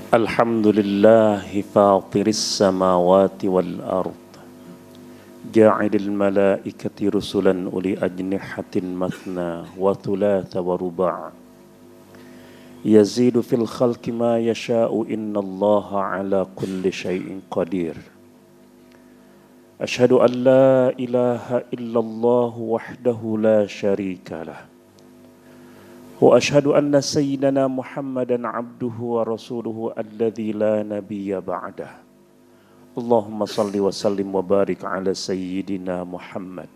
Alhamdulillahi fatiris samawati wal ard ja'ilil malaikati rusulan uli ajnihatin mathna wa thulatha wa ruba' yazidu fil khalqi ma yasha'u innallaha ala kulli syai'in qadir. Ashhadu an la ilaha illallah wahdahu la syarika lah wa ashhadu anna sayyidana Muhammadan abduhu wa rasuluhu alladzi la nabiyya ba'dah. Allahumma salli wa sallim wa barik ala sayyidina Muhammad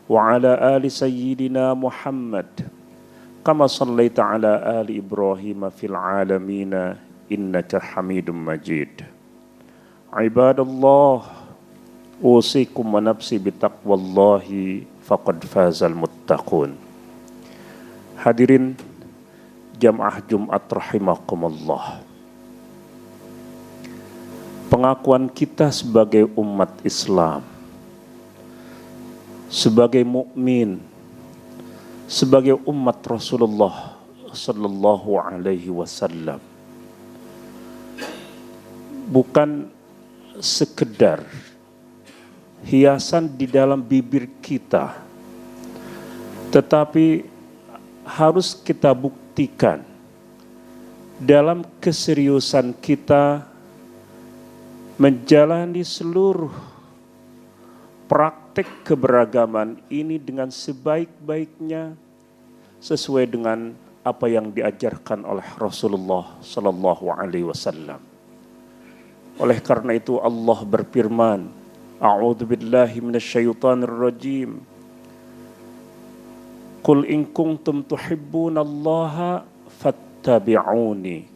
wa ala ali sayyidina Muhammad kama sallaita ala ali Ibrahim fil alamin innaka Hamidum Majid. Ibadallah, usikum wa nafsi bitaqwallahi faqad fazal muttaqun. Hadirin jamaah Jumat rahimakumullah. Pengakuan kita sebagai umat Islam, sebagai mukmin, sebagai umat Rasulullah sallallahu alaihi wasallam bukan sekedar hiasan di dalam bibir kita, tetapi harus kita buktikan dalam keseriusan kita menjalani seluruh praktek keberagaman ini dengan sebaik-baiknya sesuai dengan apa yang diajarkan oleh Rasulullah sallallahu alaihi wasallam. Oleh karena itu Allah berfirman, A'udzubillahi minasyaitonir rajim. Qul in kuntum tuhibbunallaha fattabi'uni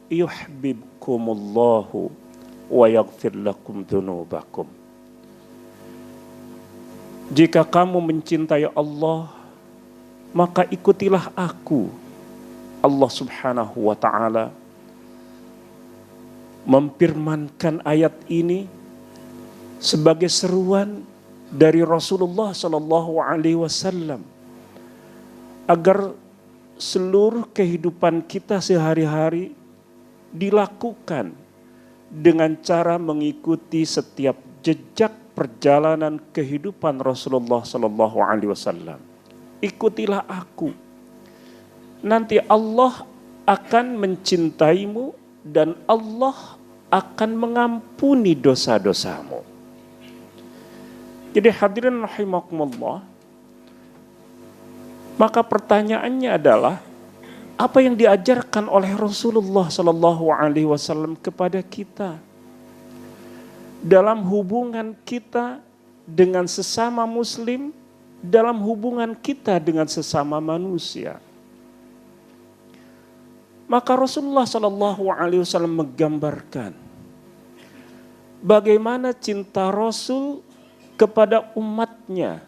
yuhibbukumullahu wa yaghfir lakum dzunubakum. Jika kamu mencintai Allah, maka ikutilah aku. Allah Subhanahu wa taala memfirmankan ayat ini sebagai seruan dari Rasulullah sallallahu alaihi wasallam agar seluruh kehidupan kita sehari-hari dilakukan dengan cara mengikuti setiap jejak perjalanan kehidupan Rasulullah sallallahu alaihi wasallam. Ikutilah aku. Nanti Allah akan mencintaimu dan Allah akan mengampuni dosa-dosamu. Jadi hadirin rahimakumullah, maka pertanyaannya adalah apa yang diajarkan oleh Rasulullah sallallahu alaihi wasallam kepada kita dalam hubungan kita dengan sesama muslim, dalam hubungan kita dengan sesama manusia. Maka Rasulullah sallallahu alaihi wasallam menggambarkan bagaimana cinta Rasul kepada umatnya.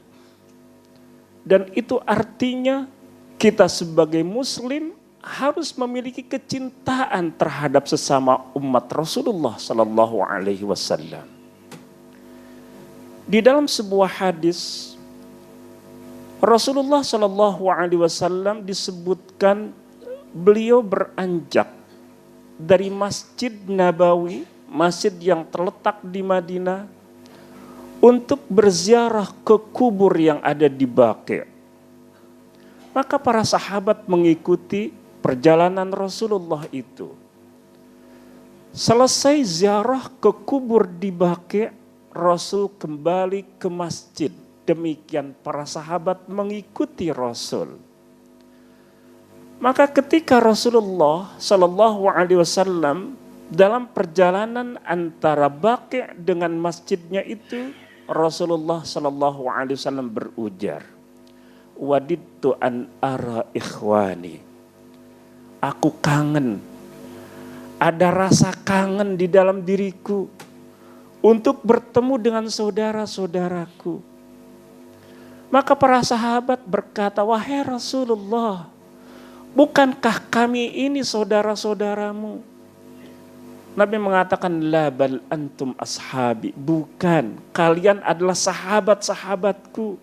Dan itu artinya kita sebagai muslim harus memiliki kecintaan terhadap sesama umat Rasulullah sallallahu alaihi wasallam. Di dalam sebuah hadis Rasulullah sallallahu alaihi wasallam disebutkan beliau beranjak dari Masjid Nabawi, masjid yang terletak di Madinah, untuk berziarah ke kubur yang ada di Baqi'. Maka para sahabat mengikuti perjalanan Rasulullah itu. Selesai ziarah ke kubur di Baqi', Rasul kembali ke masjid. Demikian para sahabat mengikuti Rasul. Maka ketika Rasulullah sallallahu alaihi wasallam dalam perjalanan antara Baqi' dengan masjidnya itu, Rasulullah sallallahu alaihi wasallam berujar, "Wadidtu an ara ikhwani." Aku kangen. Ada rasa kangen di dalam diriku untuk bertemu dengan saudara-saudaraku. Maka para sahabat berkata, "Wahai Rasulullah, bukankah kami ini saudara-saudaramu?" Nabi mengatakan, la bal antum ashabi. Bukan, kalian adalah sahabat-sahabatku.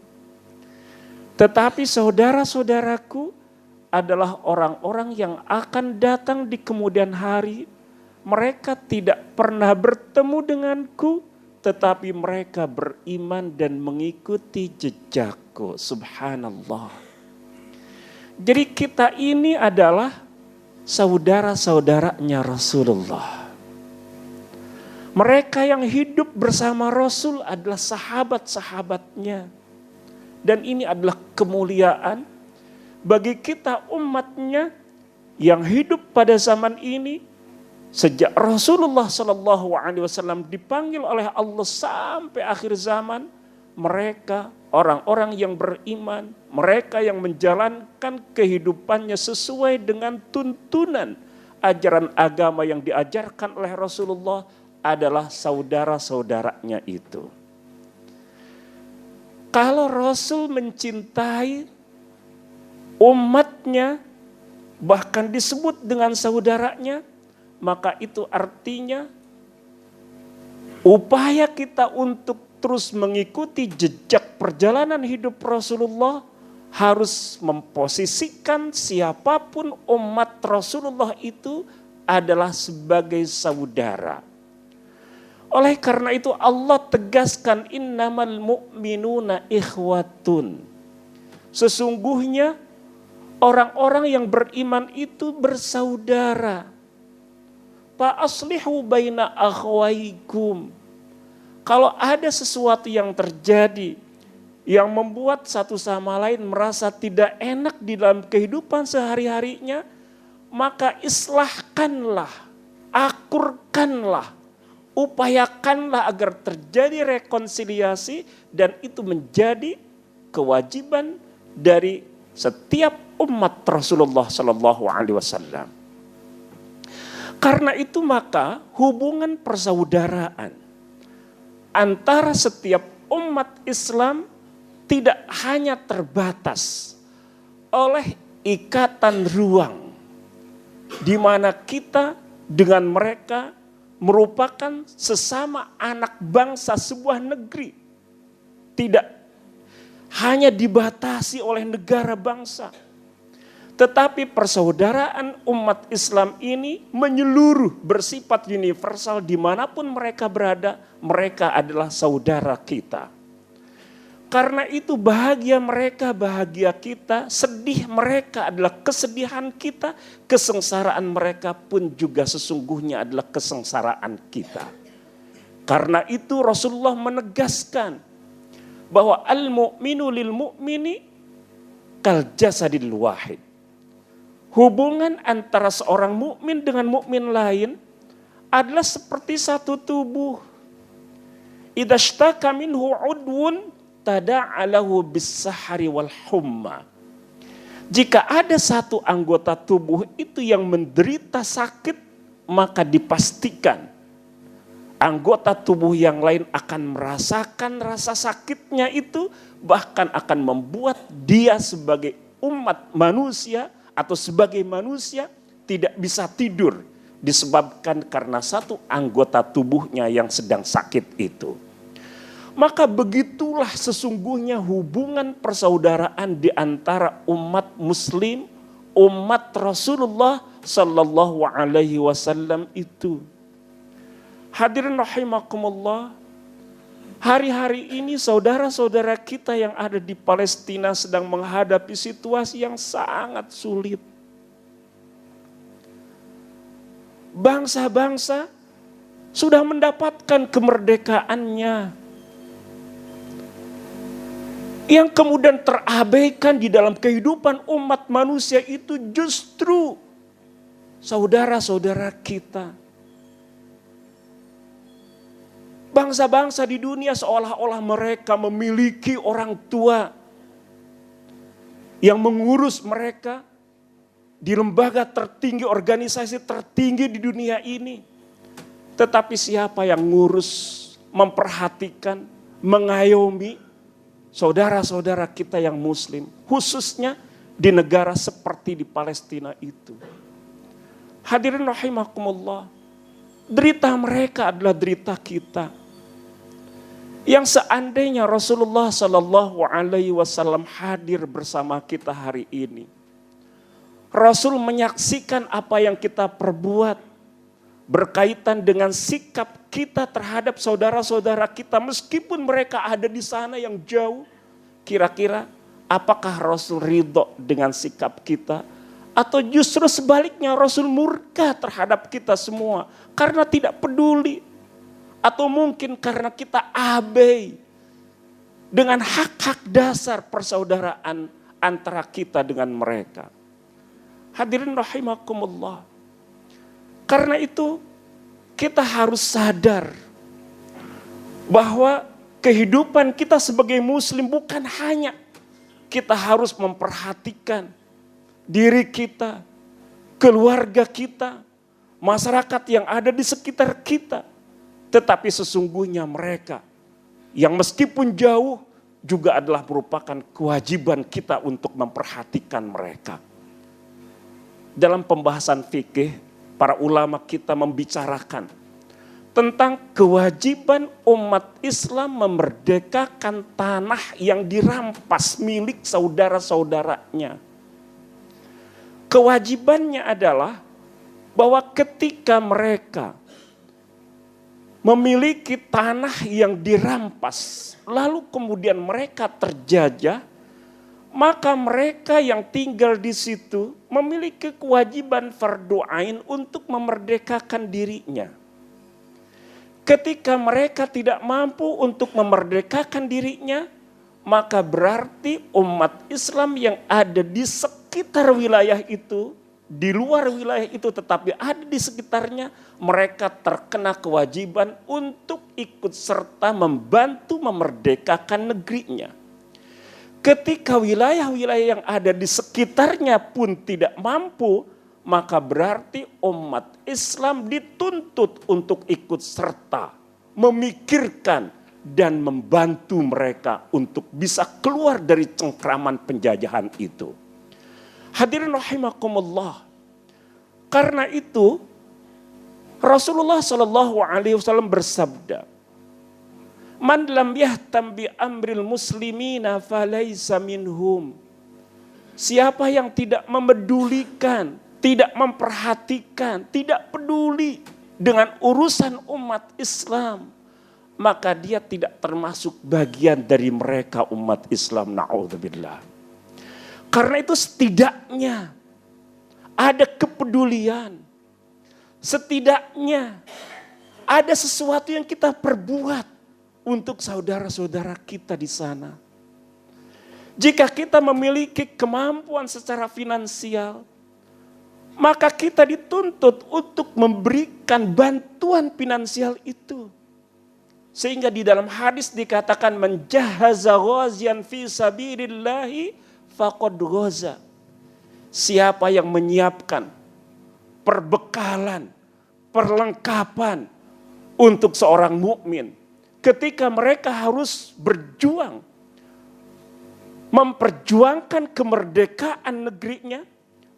Tetapi saudara-saudaraku adalah orang-orang yang akan datang di kemudian hari mereka tidak pernah bertemu denganku, tetapi mereka beriman dan mengikuti jejakku. Subhanallah. Jadi kita ini adalah saudara-saudaranya Rasulullah. Mereka yang hidup bersama Rasul adalah sahabat-sahabatnya. Dan ini adalah kemuliaan bagi kita umatnya yang hidup pada zaman ini. Sejak Rasulullah SAW dipanggil oleh Allah sampai akhir zaman, mereka orang-orang yang beriman, mereka yang menjalankan kehidupannya sesuai dengan tuntunan ajaran agama yang diajarkan oleh Rasulullah adalah saudara-saudaranya itu. Kalau Rasul mencintai umatnya, bahkan disebut dengan saudaranya, maka itu artinya upaya kita untuk terus mengikuti jejak perjalanan hidup Rasulullah harus memposisikan siapapun umat Rasulullah itu adalah sebagai saudara. Oleh karena itu Allah tegaskan innamal mu'minuna ikhwatun. Sesungguhnya orang-orang yang beriman itu bersaudara. Fa aslihu baina akhwaikum. Kalau ada sesuatu yang terjadi yang membuat satu sama lain merasa tidak enak di dalam kehidupan sehari-harinya, maka islahkanlah, akurkanlah, upayakanlah agar terjadi rekonsiliasi, dan itu menjadi kewajiban dari setiap umat Rasulullah Sallallahu Alaihi Wasallam. Karena itu maka hubungan persaudaraan antara setiap umat Islam tidak hanya terbatas oleh ikatan ruang di mana kita dengan mereka merupakan sesama anak bangsa sebuah negeri. Tidak hanya dibatasi oleh negara bangsa. Tetapi persaudaraan umat Islam ini menyeluruh, bersifat universal dimanapun mereka berada, mereka adalah saudara kita. Karena itu bahagia mereka, bahagia kita, sedih mereka adalah kesedihan kita, kesengsaraan mereka pun juga sesungguhnya adalah kesengsaraan kita. Karena itu Rasulullah menegaskan bahwa al-mu'minu lil mu'mini kal jasadil wahid. Hubungan antara seorang mukmin dengan mukmin lain adalah seperti satu tubuh. Idza ishtaka minhu udwun tada'alahu bis-sahari wal humma. Jika ada satu anggota tubuh itu yang menderita sakit, maka dipastikan anggota tubuh yang lain akan merasakan rasa sakitnya itu, bahkan akan membuat dia sebagai umat manusia atau sebagai manusia tidak bisa tidur disebabkan karena satu anggota tubuhnya yang sedang sakit itu. Maka begitulah sesungguhnya hubungan persaudaraan di antara umat muslim, umat Rasulullah sallallahu alaihi wasallam itu. Hadirin rahimakumullah, hari-hari ini saudara-saudara kita yang ada di Palestina sedang menghadapi situasi yang sangat sulit. Bangsa-bangsa sudah mendapatkan kemerdekaannya. Yang kemudian terabaikan di dalam kehidupan umat manusia itu justru saudara-saudara kita. Bangsa-bangsa di dunia seolah-olah mereka memiliki orang tua yang mengurus mereka di lembaga tertinggi, organisasi tertinggi di dunia ini. Tetapi siapa yang ngurus, memperhatikan, mengayomi saudara-saudara kita yang muslim, khususnya di negara seperti di Palestina itu? Hadirin rahimakumullah, derita mereka adalah derita kita. Yang seandainya Rasulullah Sallallahu Alaihi Wasallam hadir bersama kita hari ini, Rasul menyaksikan apa yang kita perbuat, berkaitan dengan sikap kita terhadap saudara-saudara kita meskipun mereka ada di sana yang jauh. Kira-kira apakah Rasul ridho dengan sikap kita? Atau justru sebaliknya Rasul murka terhadap kita semua karena tidak peduli. Atau mungkin karena kita abai dengan hak-hak dasar persaudaraan antara kita dengan mereka. Hadirin rahimakumullah. Karena itu kita harus sadar bahwa kehidupan kita sebagai muslim bukan hanya kita harus memperhatikan diri kita, keluarga kita, masyarakat yang ada di sekitar kita. Tetapi sesungguhnya mereka yang meskipun jauh juga adalah merupakan kewajiban kita untuk memperhatikan mereka. Dalam pembahasan fikih, para ulama kita membicarakan tentang kewajiban umat Islam memerdekakan tanah yang dirampas milik saudara-saudaranya. Kewajibannya adalah bahwa ketika mereka memiliki tanah yang dirampas, lalu kemudian mereka terjajah, maka mereka yang tinggal di situ memiliki kewajiban fardu ain untuk memerdekakan dirinya. Ketika mereka tidak mampu untuk memerdekakan dirinya, maka berarti umat Islam yang ada di sekitar wilayah itu, di luar wilayah itu tetapi ada di sekitarnya, mereka terkena kewajiban untuk ikut serta membantu memerdekakan negerinya. Ketika wilayah-wilayah yang ada di sekitarnya pun tidak mampu, maka berarti umat Islam dituntut untuk ikut serta, memikirkan dan membantu mereka untuk bisa keluar dari cengkraman penjajahan itu. Hadirin rahimakumullah. Karena itu Rasulullah SAW bersabda, "Man lam yahtam bi amril muslimina falaysa minhum." Siapa yang tidak memedulikan, tidak memperhatikan, tidak peduli dengan urusan umat Islam, maka dia tidak termasuk bagian dari mereka umat Islam. Na'udzubillah. Karena itu setidaknya ada kepedulian, setidaknya ada sesuatu yang kita perbuat untuk saudara-saudara kita di sana. Jika kita memiliki kemampuan secara finansial, maka kita dituntut untuk memberikan bantuan finansial itu. Sehingga di dalam hadis dikatakan menjahaza ghazian fi sabilillahi faqad ghaza. Siapa yang menyiapkan perbekalan, perlengkapan untuk seorang mukmin ketika mereka harus berjuang memperjuangkan kemerdekaan negerinya,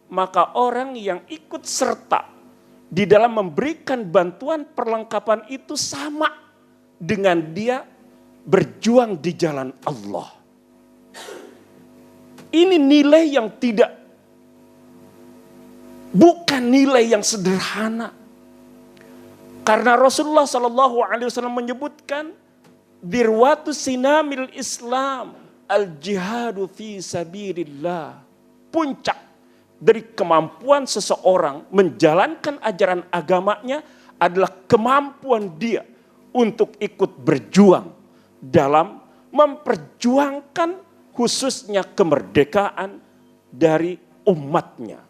maka orang yang ikut serta di dalam memberikan bantuan perlengkapan itu sama dengan dia berjuang di jalan Allah. Ini nilai yang bukan nilai yang sederhana. Karena Rasulullah SAW menyebutkan dirwatu sinamil Islam al-jihadu fi sabilillah. Puncak dari kemampuan seseorang menjalankan ajaran agamanya adalah kemampuan dia untuk ikut berjuang dalam memperjuangkan khususnya kemerdekaan dari umatnya.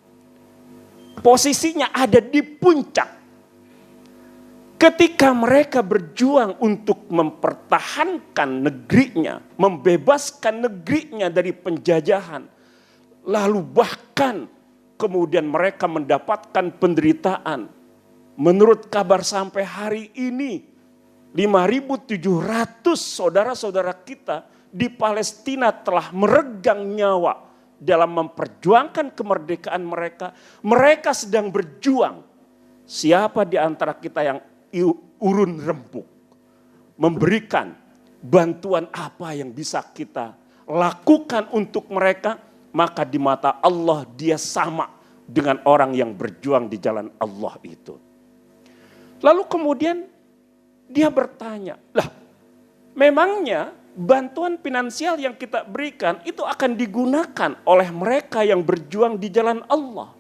Posisinya ada di puncak. Ketika mereka berjuang untuk mempertahankan negerinya, membebaskan negerinya dari penjajahan, lalu bahkan kemudian mereka mendapatkan penderitaan. Menurut kabar sampai hari ini, 5.700 saudara-saudara kita di Palestina telah meregang nyawa dalam memperjuangkan kemerdekaan mereka. Mereka sedang berjuang. Siapa di antara kita yang urun rembuk memberikan bantuan apa yang bisa kita lakukan untuk mereka, maka di mata Allah dia sama dengan orang yang berjuang di jalan Allah itu. Lalu kemudian dia bertanya, lah memangnya bantuan finansial yang kita berikan itu akan digunakan oleh mereka yang berjuang di jalan Allah.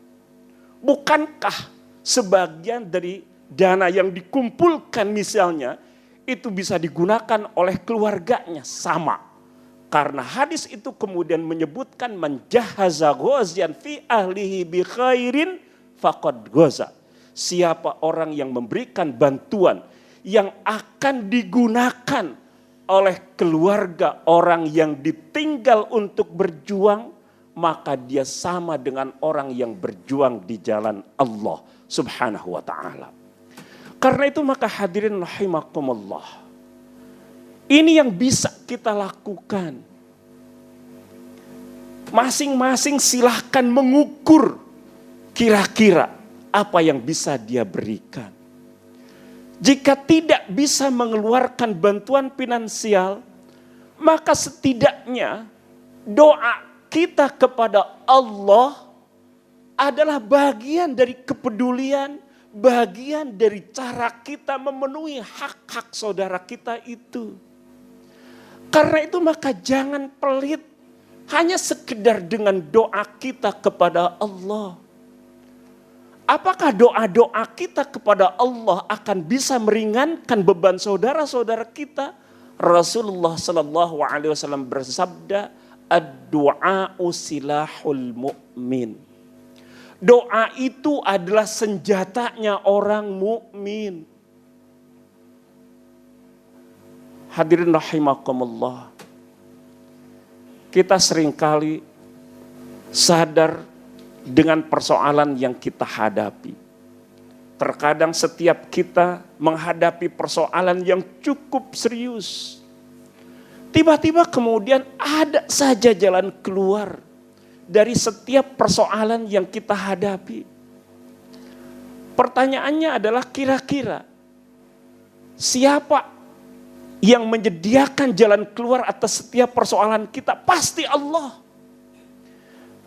Bukankah sebagian dari dana yang dikumpulkan misalnya itu bisa digunakan oleh keluarganya? Sama. Karena hadis itu kemudian menyebutkan man jahaza ghazian fi ahlihi bi khairin faqad ghaza. Siapa orang yang memberikan bantuan yang akan digunakan oleh keluarga orang yang ditinggal untuk berjuang, maka dia sama dengan orang yang berjuang di jalan Allah Subhanahu wa ta'ala. Karena itu maka hadirin rahimakumullah, ini yang bisa kita lakukan. Masing-masing silahkan mengukur kira-kira apa yang bisa dia berikan. Jika tidak bisa mengeluarkan bantuan finansial, maka setidaknya doa kita kepada Allah adalah bagian dari kepedulian, bagian dari cara kita memenuhi hak-hak saudara kita itu. Karena itu maka jangan pelit hanya sekedar dengan doa kita kepada Allah. Apakah doa-doa kita kepada Allah akan bisa meringankan beban saudara-saudara kita? Rasulullah Sallallahu Alaihi Wasallam bersabda, ad-du'a'u silahul mu'min. Doa itu adalah senjatanya orang mukmin. Hadirin rahimakumullah, kita seringkali sadar dengan persoalan yang kita hadapi. Terkadang setiap kita menghadapi persoalan yang cukup serius. Tiba-tiba kemudian ada saja jalan keluar dari setiap persoalan yang kita hadapi. Pertanyaannya adalah kira-kira siapa yang menyediakan jalan keluar atas setiap persoalan kita? Pasti Allah.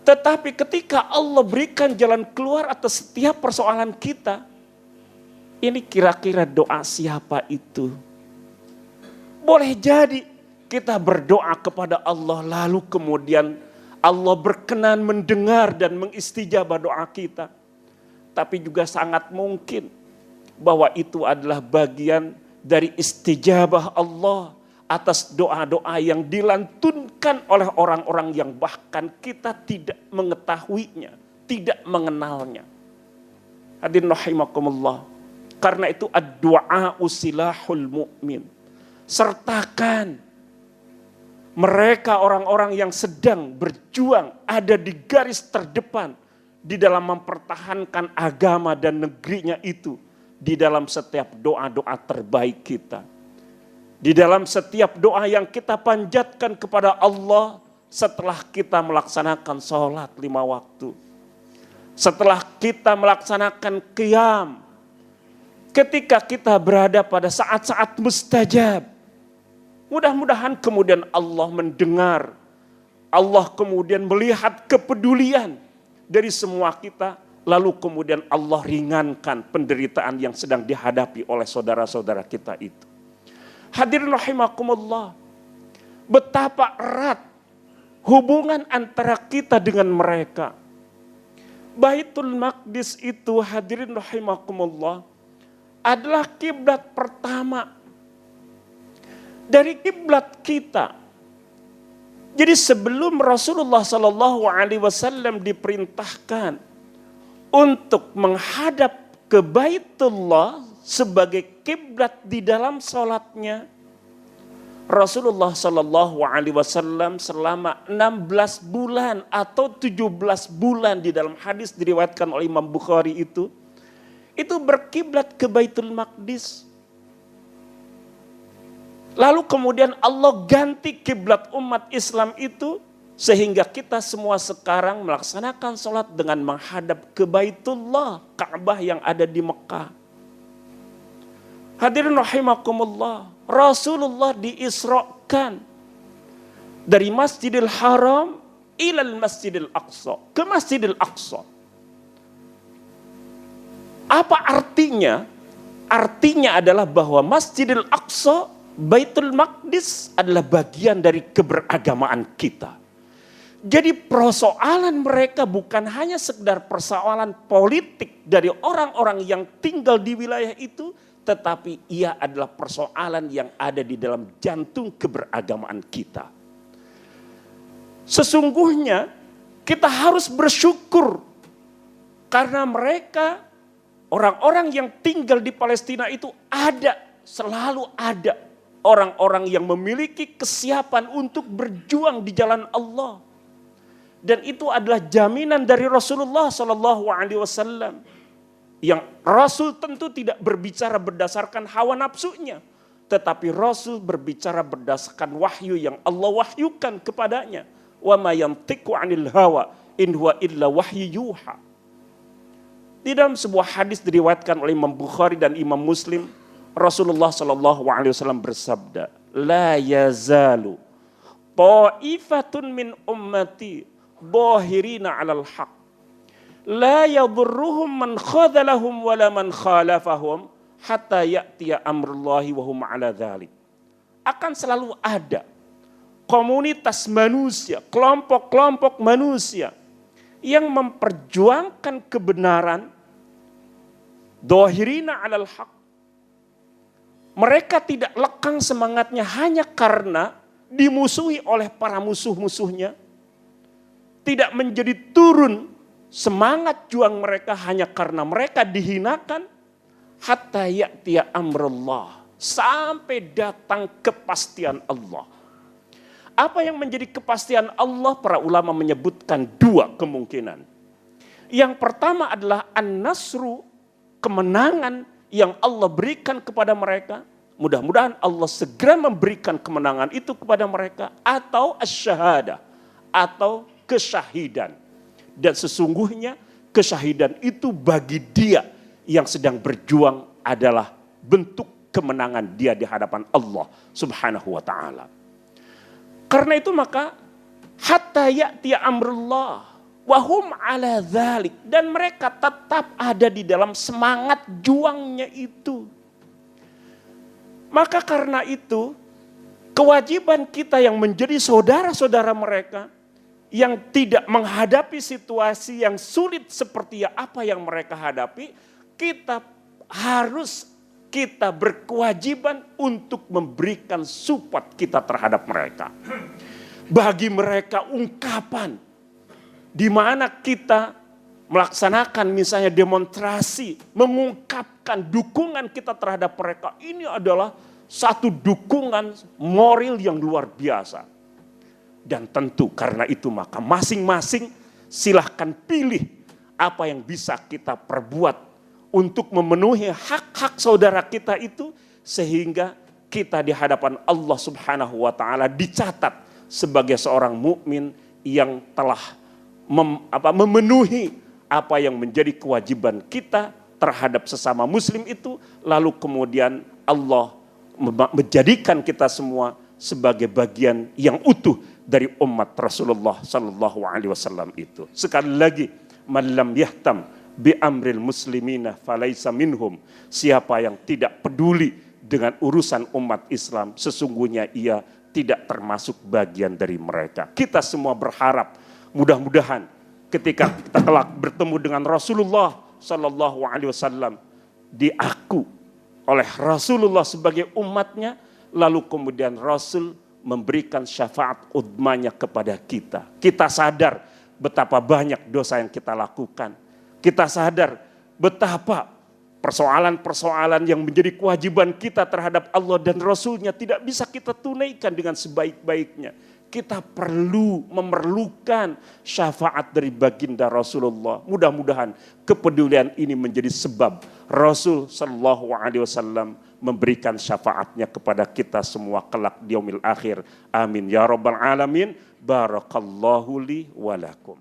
Tetapi ketika Allah berikan jalan keluar atas setiap persoalan kita, ini kira-kira doa siapa itu? Boleh jadi kita berdoa kepada Allah lalu kemudian Allah berkenan mendengar dan mengistijabah doa kita. Tapi juga sangat mungkin bahwa itu adalah bagian dari istijabah Allah atas doa-doa yang dilantunkan oleh orang-orang yang bahkan kita tidak mengetahuinya, tidak mengenalnya. Hadirin rahimakumullah. Karena itu ad-du'a'u silahul mu'min. Sertakan mereka orang-orang yang sedang berjuang ada di garis terdepan di dalam mempertahankan agama dan negerinya itu di dalam setiap doa-doa terbaik kita. Di dalam setiap doa yang kita panjatkan kepada Allah setelah kita melaksanakan sholat 5 waktu. Setelah kita melaksanakan qiyam. Ketika kita berada pada saat-saat mustajab. Mudah-mudahan kemudian Allah mendengar. Allah kemudian melihat kepedulian dari semua kita. Lalu kemudian Allah ringankan penderitaan yang sedang dihadapi oleh saudara-saudara kita itu. Hadirin rahimakumullah, betapa erat hubungan antara kita dengan mereka. Baitul Maqdis itu hadirin rahimakumullah adalah kiblat pertama dari kiblat kita. Jadi sebelum Rasulullah Sallallahu Alaihi Wasallam diperintahkan untuk menghadap ke Baitullah sebagai kiblat di dalam salatnya, Rasulullah Sallallahu Alaihi Wasallam selama 16 bulan atau 17 bulan di dalam hadis diriwayatkan oleh Imam Bukhari itu berkiblat ke Baitul Maqdis. Lalu kemudian Allah ganti kiblat umat Islam itu sehingga kita semua sekarang melaksanakan salat dengan menghadap ke Baitullah, Ka'bah yang ada di Mekah. Hadirin rahimakumullah, Rasulullah diisrakan dari Masjidil Haram ilal Masjidil Aqsa, ke Masjidil Aqsa. Apa artinya artinya adalah bahwa Masjidil Aqsa, Baitul Maqdis adalah bagian dari keberagamaan kita. Jadi persoalan mereka bukan hanya sekedar persoalan politik dari orang-orang yang tinggal di wilayah itu, tetapi ia adalah persoalan yang ada di dalam jantung keberagamaan kita. Sesungguhnya kita harus bersyukur karena mereka, orang-orang yang tinggal di Palestina itu selalu ada orang-orang yang memiliki kesiapan untuk berjuang di jalan Allah. Dan itu adalah jaminan dari Rasulullah SAW. Yang Rasul tentu tidak berbicara berdasarkan hawa nafsunya. Tetapi Rasul berbicara berdasarkan wahyu yang Allah wahyukan kepadanya. Wa ma yantiqu 'anil hawa in huwa illa wahyu yuha. Di dalam sebuah hadis diriwayatkan oleh Imam Bukhari dan Imam Muslim, Rasulullah SAW bersabda, la yazalu ta'ifatun min ummati bahirina 'alal haq la yadurruhum man khadhalahum wala man khalafahum hatta ya'tiya amrullahi wa hum 'ala dzalik. Akan selalu ada komunitas manusia, kelompok-kelompok manusia yang memperjuangkan kebenaran, dhahirina 'alal haq. Mereka tidak lekang semangatnya hanya karena dimusuhi oleh para musuh-musuhnya. Tidak menjadi turun semangat juang mereka hanya karena mereka dihinakan. Hatta ya'tiya amrullah, sampai datang kepastian Allah. Apa yang menjadi kepastian Allah? Para ulama menyebutkan dua kemungkinan. Yang pertama adalah an-nasru, kemenangan yang Allah berikan kepada mereka. Mudah-mudahan Allah segera memberikan kemenangan itu kepada mereka. Atau asy-syahadah, atau kesyahidan. Dan sesungguhnya kesyahidan itu bagi dia yang sedang berjuang adalah bentuk kemenangan dia di hadapan Allah Subhanahu wa ta'ala. Karena itu maka hatta ya'tiya amrullah wa hum 'ala dzalik, dan mereka tetap ada di dalam semangat juangnya itu. Maka karena itu kewajiban kita yang menjadi saudara-saudara mereka yang tidak menghadapi situasi yang sulit seperti apa yang mereka hadapi, kita berkewajiban untuk memberikan support kita terhadap mereka. Bagi mereka ungkapan di mana kita melaksanakan misalnya demonstrasi, mengungkapkan dukungan kita terhadap mereka, ini adalah satu dukungan moral yang luar biasa. Dan tentu karena itu maka masing-masing silahkan pilih apa yang bisa kita perbuat untuk memenuhi hak-hak saudara kita itu, sehingga kita di hadapan Allah Subhanahu wa ta'ala dicatat sebagai seorang mukmin yang telah memenuhi apa yang menjadi kewajiban kita terhadap sesama muslim itu, lalu kemudian Allah menjadikan kita semua sebagai bagian yang utuh dari umat Rasulullah sallallahu alaihi wasallam itu. Sekali lagi, man lam yahtam bi amril muslimina falaisa minhum. Siapa yang tidak peduli dengan urusan umat Islam, sesungguhnya ia tidak termasuk bagian dari mereka. Kita semua berharap mudah-mudahan ketika kita kelak bertemu dengan Rasulullah sallallahu alaihi wasallam, diaku oleh Rasulullah sebagai umatnya, lalu kemudian Rasul memberikan syafaat udmanya kepada kita. Kita sadar betapa banyak dosa yang kita lakukan. Kita sadar betapa persoalan-persoalan yang menjadi kewajiban kita terhadap Allah dan Rasulnya tidak bisa kita tunaikan dengan sebaik-baiknya. Kita memerlukan syafaat dari baginda Rasulullah. Mudah-mudahan kepedulian ini menjadi sebab Rasul Sallallahu Alaihi Wasallam memberikan syafaatnya kepada kita semua kelak di yaumil akhir. Amin ya rabbal alamin. Barakallahu li walakum.